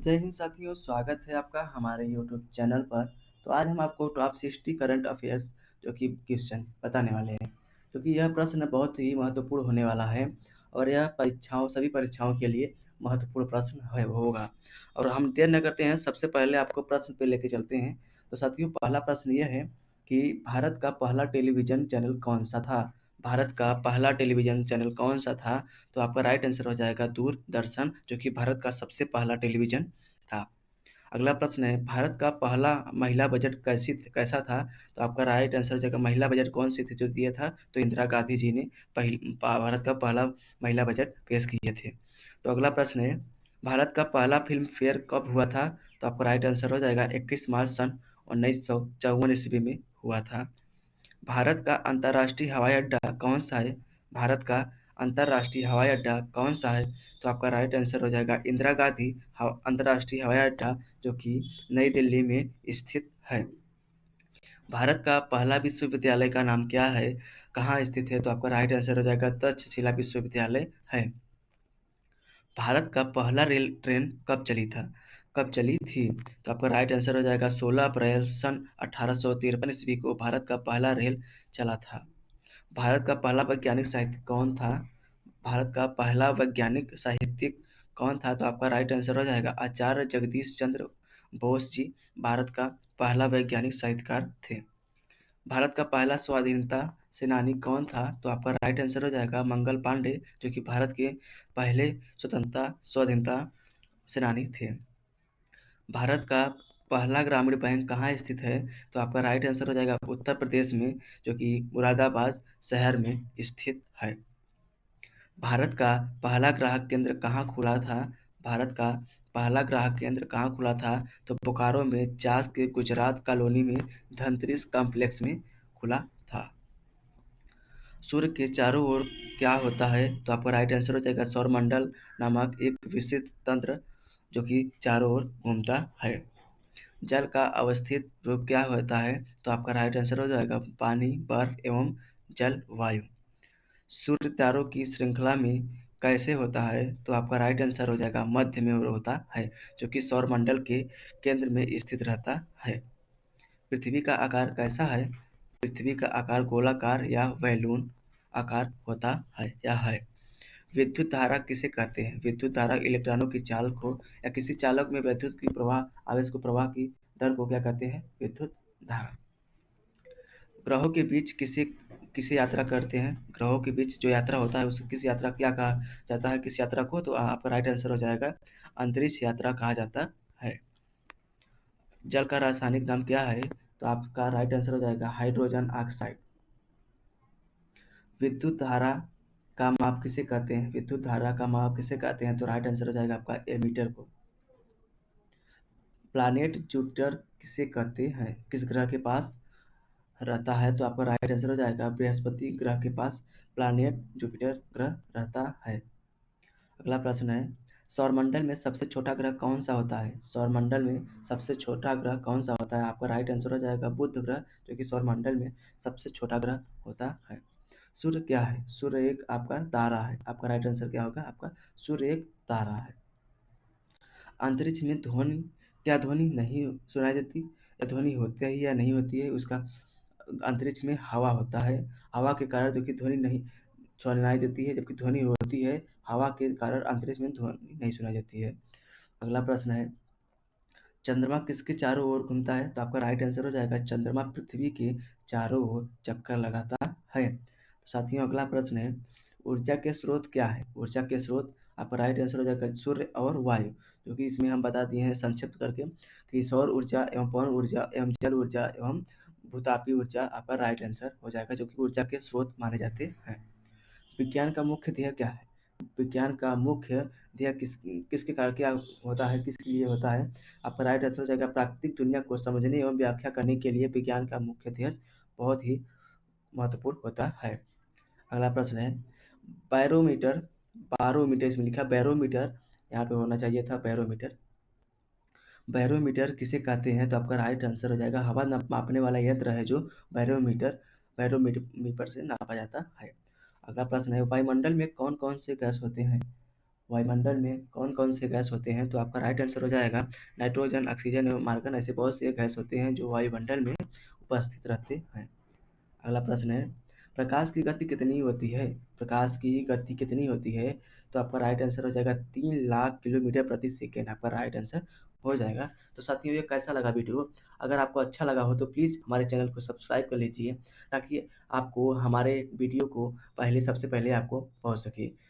जय हिंद साथियों, स्वागत है आपका हमारे यूट्यूब चैनल पर। तो आज हम आपको टॉप 60 करंट अफेयर्स जो कि क्वेश्चन बताने वाले हैं, क्योंकि यह प्रश्न बहुत ही महत्वपूर्ण होने वाला है और यह सभी परीक्षाओं के लिए महत्वपूर्ण प्रश्न होगा। और हम देर न करते हैं, सबसे पहले आपको प्रश्न पे लेके चलते हैं। तो साथियों, पहला प्रश्न यह है कि भारत का पहला टेलीविजन चैनल कौन सा था? भारत का पहला टेलीविजन चैनल कौन सा था? तो आपका राइट आंसर हो जाएगा दूरदर्शन, जो कि भारत का सबसे पहला टेलीविजन था। अगला प्रश्न है, भारत का पहला महिला बजट कैसा था? तो आपका राइट आंसर हो जाएगा महिला बजट कौन सी थी जो दिया था? तो इंदिरा गांधी जी ने भारत का पहला महिला बजट पेश किए थे। तो अगला प्रश्न है, भारत का पहला फिल्म फेयर कब हुआ था? तो आपका राइट आंसर हो जाएगा 21 मार्च सन 1954 ईस्वी में हुआ था। भारत का अंतर्राष्ट्रीय हवाई अड्डा कौन सा है? भारत का अंतर्राष्ट्रीय हवाई अड्डा कौन सा है? तो आपका राइट आंसर हो जाएगा इंदिरा गांधी अंतर्राष्ट्रीय हवाई अड्डा, जो कि नई दिल्ली में स्थित है। भारत का पहला विश्वविद्यालय का नाम क्या है? कहाँ स्थित है? तो आपका राइट आंसर हो जाएगा तक्षशिला विश्वविद्यालय है। भारत का पहला रेल ट्रेन कब चली थी? तो आपका राइट आंसर हो जाएगा 16 अप्रैल सन 1853 ईस्वी को भारत का पहला रेल चला था। भारत का पहला वैज्ञानिक साहित्यिक कौन था? भारत का पहला वैज्ञानिक साहित्यिक कौन था? तो आपका राइट आंसर हो जाएगा आचार्य जगदीश चंद्र बोस जी भारत का पहला वैज्ञानिक साहित्यकार थे। भारत का पहला स्वाधीनता सेनानी कौन था? तो आपका राइट आंसर हो जाएगा मंगल पांडे, जो कि भारत के पहले स्वाधीनता सेनानी थे। भारत का पहला ग्रामीण बैंक कहाँ स्थित है? तो आपका राइट आंसर हो जाएगा उत्तर प्रदेश में, जो कि मुरादाबाद शहर में स्थित है। भारत का पहला ग्राहक केंद्र कहाँ खुला था? भारत का पहला ग्राहक केंद्र कहाँ खुला था? तो बोकारो में चास के गुजरात कॉलोनी में धनतेरस कॉम्प्लेक्स में खुला था। सूर्य के चारों ओर क्या होता है? तो आपका राइट आंसर हो जाएगा सौरमंडल नामक एक विशिष्ट तंत्र, जो कि चारों ओर घूमता है। जल का अवस्थित रूप क्या होता है? तो आपका राइट आंसर हो जाएगा पानी, बर्फ एवं जल वायु। सूर्य तारों की श्रृंखला में कैसे होता है? तो आपका राइट आंसर हो जाएगा मध्य में होता है, जो कि सौरमंडल के केंद्र में स्थित रहता है। पृथ्वी का आकार कैसा है? पृथ्वी का आकार गोलाकार या बैलून आकार होता है या है। विद्युत धारा किसे कहते हैं? विद्युत धारा इलेक्ट्रॉनों की चाल को या किसी चालक में विद्युत की प्रवाह आवेश को प्रवाह की दर को क्या कहते हैं? विद्युत धारा। ग्रहों के बीच किसे किसे यात्रा करते हैं? ग्रहों के बीच जो यात्रा होता है उसे किस यात्रा क्या कहा जाता है? किस यात्रा को? तो आपका राइट आंसर हो जाएगा अंतरिक्ष यात्रा कहा जाता है। जल का रासायनिक नाम क्या है? तो आपका राइट आंसर हो जाएगा हाइड्रोजन ऑक्साइड। विद्युत धारा का माप किसे कहते हैं? विद्युत धारा का माप किसे कहते हैं? तो राइट आंसर हो जाएगा आपका एमीटर को। प्लैनेट जुपिटर किसे कहते हैं? किस ग्रह के पास रहता है? तो आपका राइट आंसर हो जाएगा बृहस्पति ग्रह के पास प्लैनेट जुपिटर ग्रह रहता है। अगला प्रश्न है, सौरमंडल में सबसे छोटा ग्रह कौन सा होता है? सौरमंडल में सबसे छोटा ग्रह कौन सा होता है? आपका राइट आंसर हो जाएगा बुध ग्रह, जो कि सौरमंडल में सबसे छोटा ग्रह होता है। सूर्य क्या है? सूर्य एक आपका तारा है। आपका राइट आंसर क्या होगा? आपका सूर्य एक तारा है। अंतरिक्ष में ध्वनि नहीं सुनाई देती, या ध्वनि होती है या नहीं होती है? उसका अंतरिक्ष में हवा होता है। हवा के कारण जो कि ध्वनि नहीं सुनाई देती है, जबकि ध्वनि होती है हवा के कारण अंतरिक्ष में ध्वनि नहीं सुनाई देती है। अगला प्रश्न है, चंद्रमा किसके चारों ओर घूमता है? तो आपका राइट आंसर हो जाएगा चंद्रमा पृथ्वी के चारों ओर चक्कर लगाता है। तो साथियों, अगला प्रश्न है, ऊर्जा के स्रोत क्या है? ऊर्जा के स्रोत आपका राइट आंसर हो जाएगा सूर्य और वायु, जो कि इसमें हम बता दिए हैं संक्षिप्त करके कि सौर ऊर्जा एवं पवन ऊर्जा एवं जल ऊर्जा एवं भूतापी ऊर्जा आपका राइट आंसर हो जाएगा, जो कि ऊर्जा के स्रोत माने जाते हैं। विज्ञान का मुख्य ध्येय क्या है? विज्ञान का मुख्य ध्येय किसके कारण क्या होता है, किसके लिए होता है? आपका राइट आंसर हो जाएगा प्राकृतिक दुनिया को समझने एवं व्याख्या करने के लिए विज्ञान का मुख्य ध्येय बहुत ही महत्वपूर्ण होता है। अगला प्रश्न है, बैरोमीटर, बारोमीटर इसमें लिखा बैरोमीटर, यहाँ पे होना चाहिए था बैरोमीटर। बैरोमीटर किसे कहते हैं? तो आपका राइट आंसर हो जाएगा हवा मापने वाला यंत्र है जो बैरोमीटर बैरोमीटर से नापा जाता है। अगला प्रश्न है, वायुमंडल में कौन कौन से गैस होते हैं? वायुमंडल में कौन-कौन से गैस होते हैं? तो आपका राइट आंसर हो जाएगा नाइट्रोजन, ऑक्सीजन एवं आर्गन। ऐसे बहुत से गैस होते हैं जो वायुमंडल में उपस्थित रहते हैं। अगला प्रश्न है, प्रकाश की गति कितनी होती है? प्रकाश की गति कितनी होती है? तो आपका राइट आंसर हो जाएगा 3 लाख किलोमीटर प्रति सेकंड, आपका राइट आंसर हो जाएगा। तो साथियों, ये कैसा लगा वीडियो? अगर आपको अच्छा लगा हो तो प्लीज़ हमारे चैनल को सब्सक्राइब कर लीजिए, ताकि आपको हमारे वीडियो को सबसे पहले आपको पहुँच सके।